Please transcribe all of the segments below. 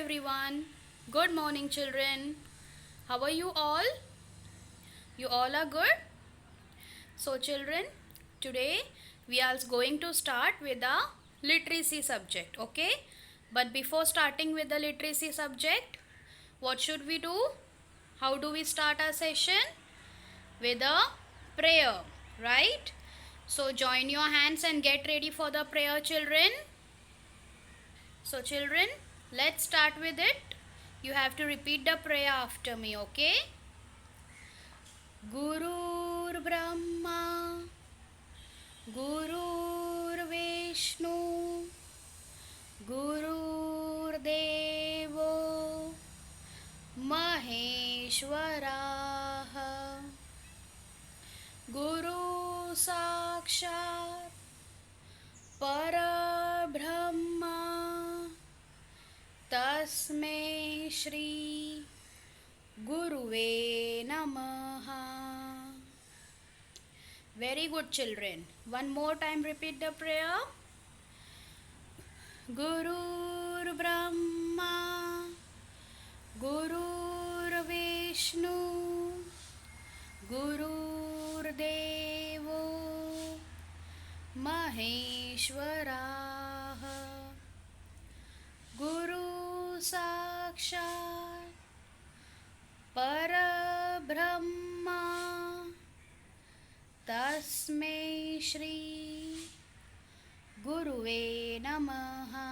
everyone. Good morning, children. How are you all? You all are good? So, children, today we are going to start with the literacy subject, okay? But before starting with the literacy subject, what should we do? How do we start our session? With a prayer, right? So, join your hands and get ready for the prayer, children. So children, let's start with it. You have to repeat the prayer after me, okay? Gurur Brahma, Gurur Vishnu, Gurur Devo, Maheshwaraha, Guru Sakshat, Parabrahma, Tasmai Shri Guruve Namaha. Very good, children. One more time repeat the prayer. Gurur Brahma, Gurur Vishnu, Gurur Devo, Maheshwaraha, Guru Sakshat, Parabrahma, Tasmai Shri Guruve Namaha.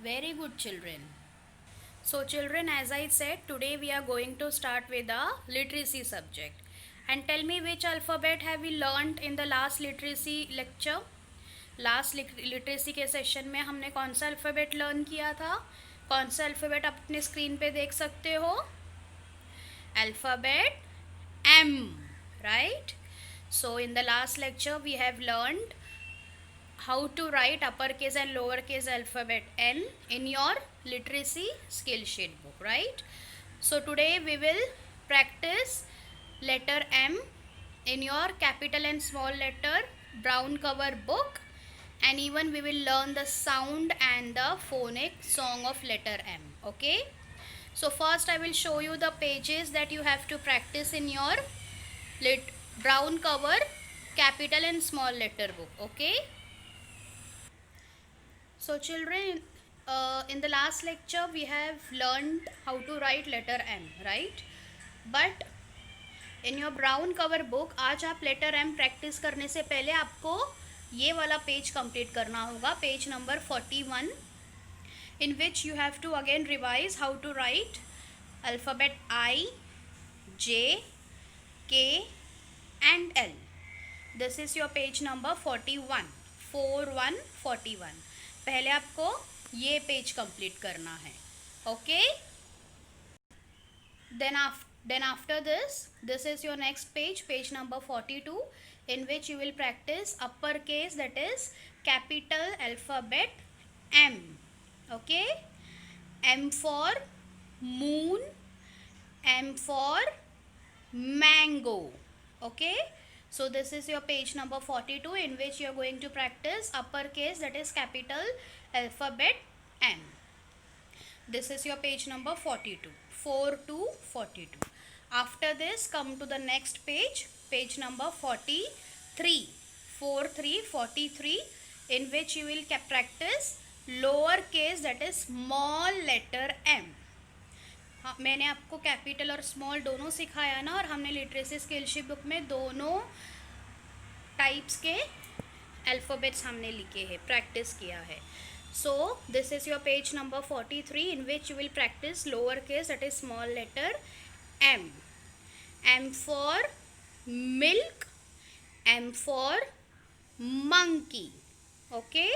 Very good, children. So children, as I said, today we are going to start with the literacy subject. And tell me, which alphabet have we learnt in the last literacy lecture? Last literacy के session में हमने कौन सा alphabet learn किया था? कौन सा alphabet आप अपने स्क्रीन पे देख सकते हो? Alphabet M, right? So in the last lecture we have learned how to write uppercase and lowercase alphabet N in your literacy skill sheet book, right? So today we will practice letter M in your capital and small letter brown cover book, and even we will learn the sound and the phonic song of letter M, okay? So first I will show you the pages that you have to practice in your brown cover capital and small letter book, okay? So children, in the last lecture we have learned how to write letter M, right? But in your brown cover book आज आप letter M practice करने से पहले आपको ये वाला page complete करना होगा, page number 41, in which you have to again revise how to write alphabet I, J, K and L. This is your page number 41, 4141. पहले आपको ये पेज कंप्लीट करना है, okay? Then after this is your next page, page number 42, in which you will practice uppercase, that is capital alphabet M, okay? M for moon, M for mango, okay? So this is your page number 42, in which you are going to practice uppercase, that is capital alphabet M. This is your page number 42, 4 to 42. After this, come to the next page, page number 43, 43, in which you will practice lower case, that is small letter M. हाँ, मैंने आपको capital और small दोनों सिखाया ना, और हमने literacy skill sheet book में दोनों टाइप्स के अल्फ़ाबेट्स हमने लिखे हैं, प्रैक्टिस किया है. So this is your page number 43, in which you will practice lower case, that is small letter M. M for milk, M for monkey, okay?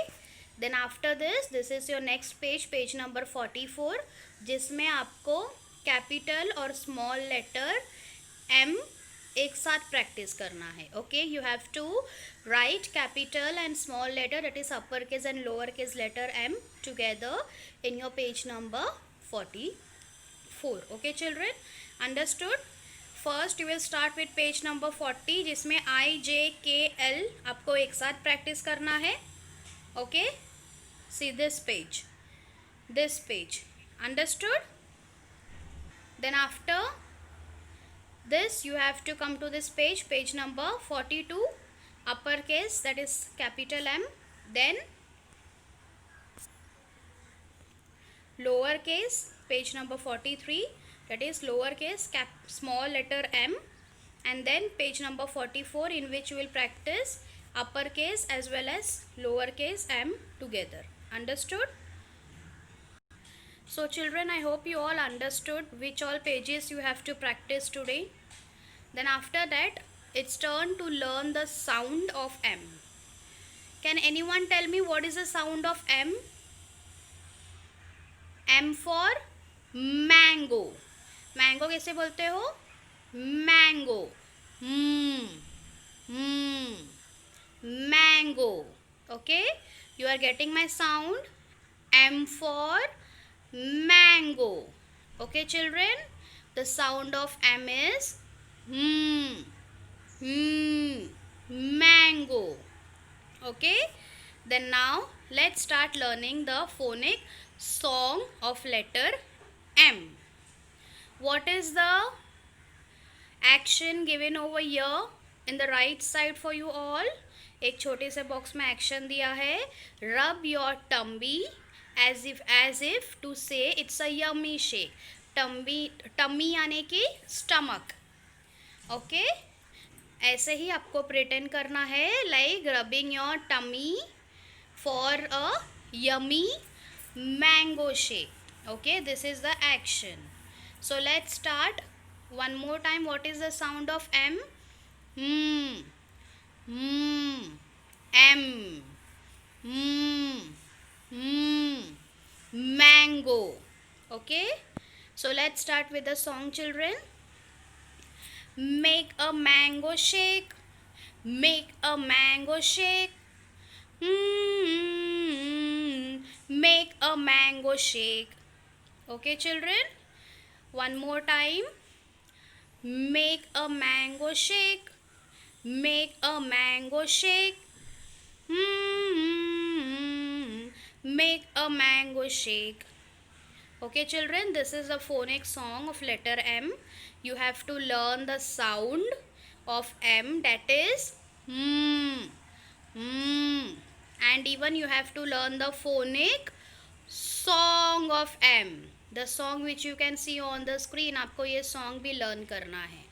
Then after this is your next page, page number 44, जिसमें आपको capital और small letter M एक साथ practice करना है, okay? You have to write capital and small letter, that is upper case and lower case letter M together in your page number 44, okay children? Understood? First you will start with page number 40, जिसमें I, J, K, L आपको एक साथ practice करना है, okay? See this page. this page. Understood? Then after this you have to come to this page, page number 42, uppercase, that is capital M, then lowercase, page number 43, that is lowercase small letter m, and then page number 44, in which you will practice uppercase as well as lowercase m together. Understood? So children, I hope you all understood which all pages you have to practice today. Then after that, it's turn to learn the sound of M. Can anyone tell me what is the sound of M? M for mango. Mango कैसे बोलते हो? Mango. Mango. Okay? You are getting my sound? M for mango. Okay children? The sound of M is mango. Okay? Then now let's start learning the phonic song of letter M. What is the action given over here in the right side for you all? एक छोटे से box में action दिया है, rub your tummy as if to say it's a yummy shake. Tummy यानी कि stomach. Okay, ऐसे ही आपको प्रिटेंड करना है, like rubbing your tummy for a yummy mango shake. Okay, this is the action. So let's start one more time. What is the sound of M? M. Mango. Okay, so let's start with the song children. Make a mango shake, make a mango shake, make a mango shake. Okay children, one more time. Make a mango shake, make a mango shake, make a mango shake. Okay children, this is a phonic song of letter M. You have to learn the sound of M, that is and even you have to learn the phonic song of M, the song which you can see on the screen. आपको ये song भी learn करना है.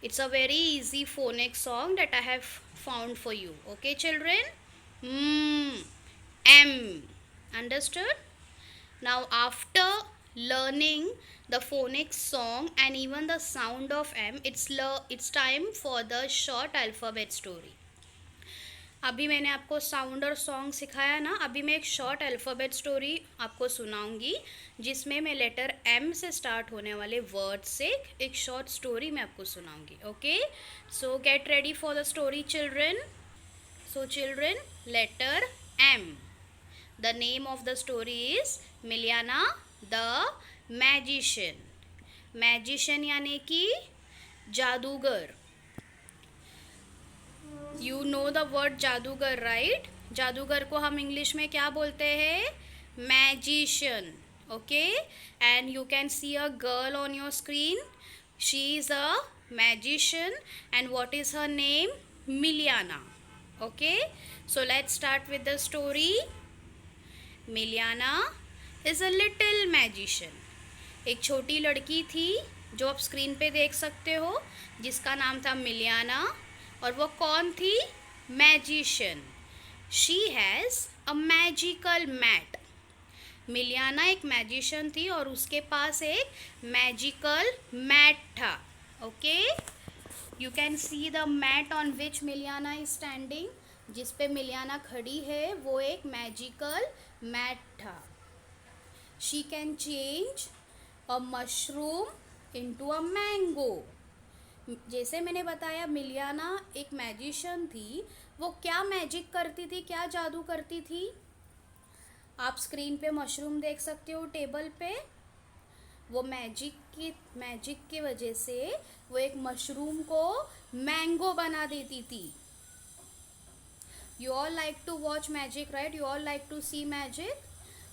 It's a very easy phonic song that I have found for you. Okay children? M. Understood? Now after learning the phonic song and even the sound of M, it's time for the short alphabet story. अभी मैंने आपको sound और song सिखाया ना, अभी मैं एक short alphabet story आपको सुनाऊंगी, जिसमें मैं लेटर M से स्टार्ट होने वाले वर्ड से एक शॉर्ट स्टोरी मैं आपको सुनाऊंगी. Okay, so get ready for the story children. So children, letter M. The name of the story is Miliana the Magician. Magician यानी कि जादूगर. You know the word जादूगर, right? जादूगर को हम इंग्लिश में क्या बोलते हैं? Magician. Okay? And you can see a girl on your screen. She is a magician. And what is her name? Miliana. Okay? So let's start with the story. Miliana is a little magician. एक छोटी लड़की थी जो आप screen पे देख सकते हो, जिसका नाम था मिलियाना. और वो कौन थी? Magician. She has a magical mat. Miliana एक मैजिशियन थी और उसके पास एक मैजिकल मैट था. Okay, you can see the mat on which Miliana is standing. जिस पे मिलियाना खड़ी है वो एक मैजिकल मैट था. She can change a mushroom into a mango. जैसे मैंने बताया, मिलियाना एक मैजिशियन थी. वो क्या मैजिक करती थी, क्या जादू करती थी? आप स्क्रीन पे मशरूम देख सकते हो टेबल पे. वो मैजिक की वजह से वो एक मशरूम को मैंगो बना देती थी. You all like to watch magic, right? You all like to see magic.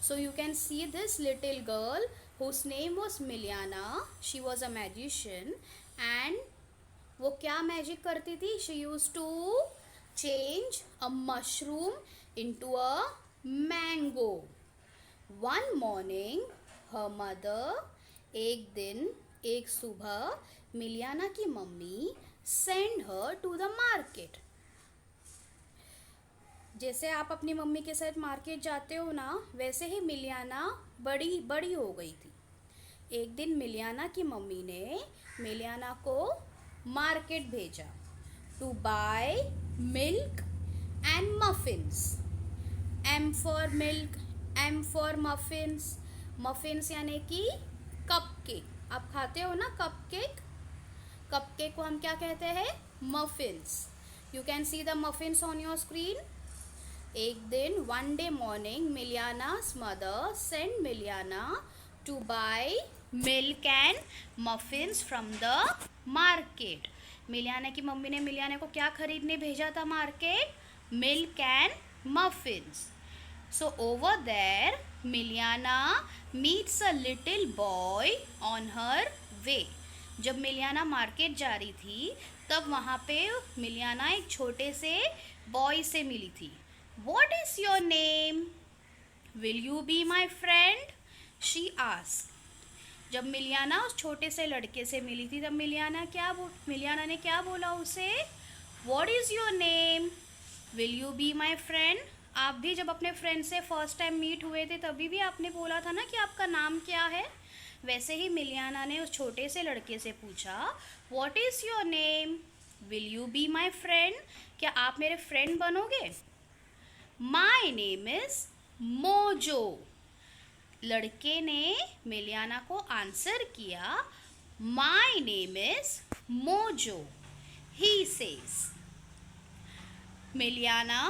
So you can see this little girl whose name was Miliana. She was a magician and वो क्या magic करती थी? She used to change a mushroom into a mango. One morning, her mother, एक दिन, एक सुबह, मिलियाना की mummy send her to the market. जैसे आप अपनी मम्मी के साथ मार्केट जाते हो ना, वैसे ही मिलियाना बड़ी बड़ी हो गई थी. एक दिन मिलियाना की मम्मी ने मिलियाना को मार्केट भेजा to buy milk and muffins. M for milk, M for muffins. Muffins यानी कि कप केक. आप खाते हो ना कप केक? कप केक को हम क्या कहते हैं? Muffins. You can see the muffins on your screen. एक दिन, one day morning, Miliana's mother send Miliana to buy milk and muffins from the market. Miliana की मम्मी ने मिलियाना को क्या खरीदने भेजा था market? Milk and muffins. So over there Miliana meets a little boy on her way. जब Miliana market जा रही थी तब वहाँ पे मिलियाना एक छोटे से बॉय से मिली थी. What is your name? Will you be my friend? She asked. जब मिलियाना उस छोटे से लड़के से मिली थी तब मिलियाना ने क्या बोला उसे? What is your name? Will you be my friend? आप भी जब अपने फ्रेंड से फर्स्ट टाइम मीट हुए थे तभी भी आपने बोला था ना कि आपका नाम क्या है. वैसे ही मिलियाना ने उस छोटे से लड़के से पूछा, What is your name? Will you be my friend? क्या आप मेरे फ्रेंड बनोगे? My name is mojo. लड़के ने मिलियाना को आंसर किया, My name is mojo. He says. मिलियाना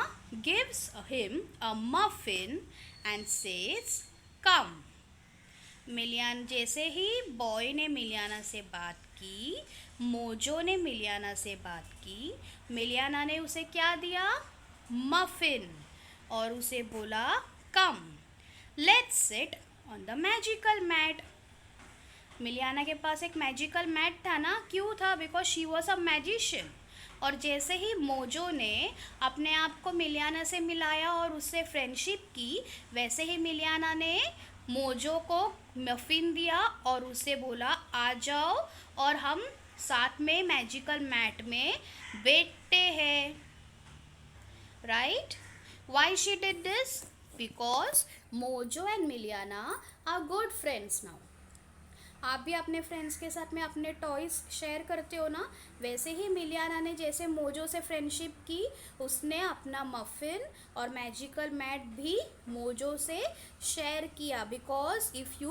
gives him a muffin and says, Come. जैसे ही बॉय ने मिलियाना से बात की, मोजो ने मिलियाना से बात की, मिलियाना ने उसे क्या दिया? मफिन. और उसे बोला, come let's sit on the magical mat. Miliana के पास एक मैजिकल मैट था ना. क्यों था? Because she was a magician. और जैसे ही मोजो ने अपने आप को मिलियाना से मिलाया और उससे फ्रेंडशिप की, वैसे ही मिलियाना ने मोजो को मफिन दिया और उसे बोला, आ जाओ और हम साथ में मैजिकल मैट में बैठते हैं. Right? Why she did this? Because Mojo and Miliana are good friends now. आप भी अपने फ्रेंड्स के साथ में अपने टॉयज शेयर करते हो ना. वैसे ही मिलियाना ने जैसे मोजो से फ्रेंडशिप की, उसने अपना मफिन और मैजिकल मैट भी मोजो से शेयर किया. Because if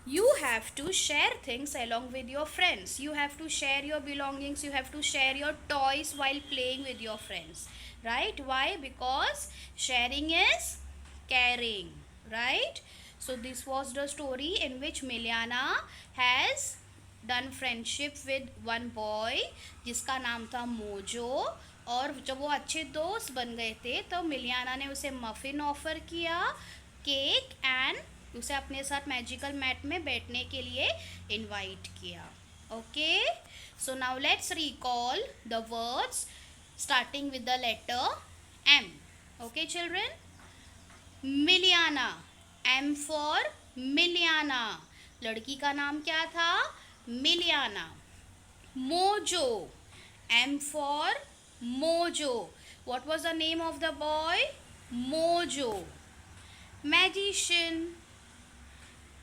you have to share things along with your friends. You have to share your belongings. You have to share your toys while playing with your friends. Right? Why? Because sharing is caring. Right? So this was the story in which Miliana has done friendship with one boy जिसका नाम था mojo. और जब वो अच्छे दोस्त बन गए थे तो मिलियाना ने उसे मफिन ऑफ़र किया, केक, एंड उसे अपने साथ मैजिकल मैट में बैठने के लिए इनवाइट किया. Okay, so now let's recall the words starting with the letter M. Okay children, Miliana, M for Miliana. लड़की का नाम क्या था? Miliana. Mojo, M for Mojo. What was the name of the boy? Mojo. Magician.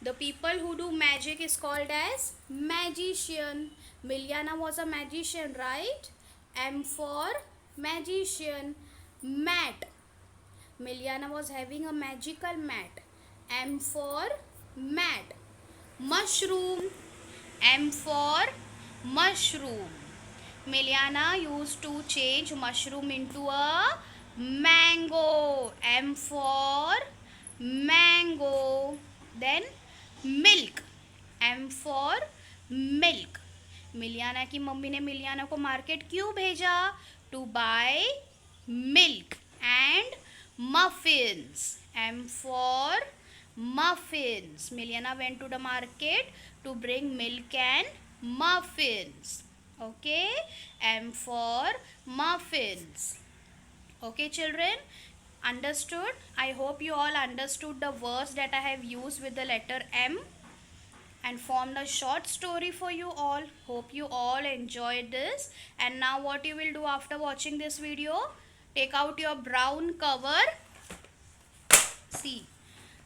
The people who do magic is called as magician. Miliana was a magician, right? M for magician. Mat. Miliana was having a magical mat. M for mat. Mushroom. M for mushroom. Miliana used to change mushroom into a mango. M for mango. Then milk. M for milk. Miliana की mummy ने Miliana को market क्यों भेजा? To buy milk and muffins. M for muffins. Miliana went to the market to bring milk and muffins. Okay, M for muffins. Okay, children, understood? I hope you all understood the words that I have used with the letter M and formed a short story for you all. Hope you all enjoyed this. And now what you will do after watching this video, take out your brown cover. See,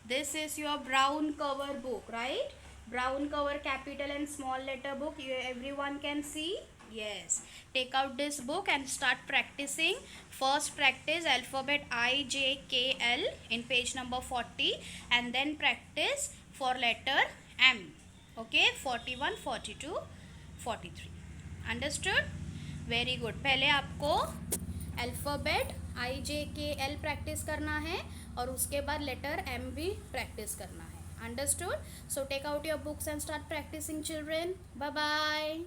this is your brown cover book, right? Brown cover capital and small letter book, everyone can see. Yes, take out this book and start practicing. First practice alphabet I, J, K, L in page number 40, and then practice for letter M. Okay, 41, 42, 43. Understood? Very good. पहले आपको alphabet आई जे के L practice करना है और उसके बाद letter M भी practice करना है. Understood? So take out your books and start practising children. Bye bye.